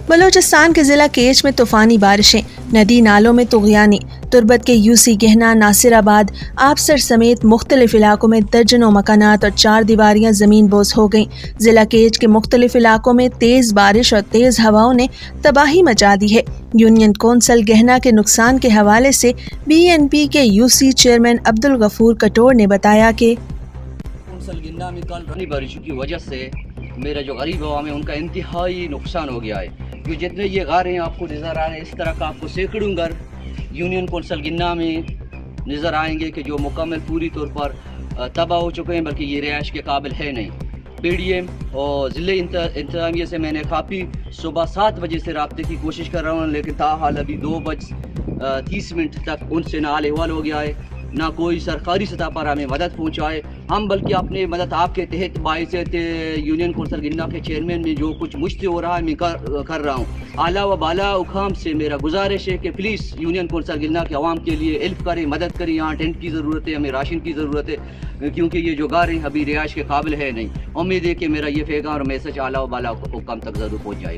بلوچستان کے ضلع کیچ میں طوفانی بارشیں، ندی نالوں میں طغیانی، تربت کے یوسی گہنا، ناصر آباد، آبسر سمیت مختلف علاقوں میں درجنوں مکانات اور 4 دیواریاں زمین بوس ہو گئیں۔ ضلع کیچ کے مختلف علاقوں میں تیز بارش اور تیز ہواؤں نے تباہی مچا دی ہے۔ یونین کونسل گہنا کے نقصان کے حوالے سے BNP کے یوسی چیئرمین عبدالغفور کٹور نے بتایا کہ کونسل گہنا میں کل بارشوں کی وجہ سے میرا جو غریب عوام ہے ان کا انتہائی نقصان ہو گیا ہے۔ جو جتنے یہ غار ہیں آپ کو نظر آ رہے ہیں، اس طرح کا آپ کو سینکڑوں گھر یونین کونسل گہنا میں نظر آئیں گے کہ جو مکمل پوری طور پر تباہ ہو چکے ہیں، بلکہ یہ رہائش کے قابل ہے نہیں۔ PDM اور ضلع انتظامیہ سے میں نے کافی صبح 7 بجے سے رابطے کی کوشش کر رہا ہوں، لیکن تاحال ابھی 2:30 تک ان سے نہ حال احوال ہو گیا ہے، نہ کوئی سرکاری سطح پر ہمیں مدد پہنچائے۔ ہم بلکہ اپنے مدد آپ کے تحت باعث یونین کونسل گہنا کے چیئرمین میں جو کچھ مجھ سے ہو رہا ہے میں کر رہا ہوں۔ اعلیٰ و بالا حکام سے میرا گزارش ہے کہ پلیز یونین کونسل گہنا کے عوام کے لیے ہیلپ کریں، مدد کریں۔ یہاں ٹینٹ کی ضرورت ہے، ہمیں راشن کی ضرورت ہے، کیونکہ یہ جو غار ہیں ابھی رہائش کے قابل ہے نہیں۔ امید ہے کہ میرا یہ پیغام اور میسج اعلیٰ و بالا حکام تک ضرور پہنچ جائے گا۔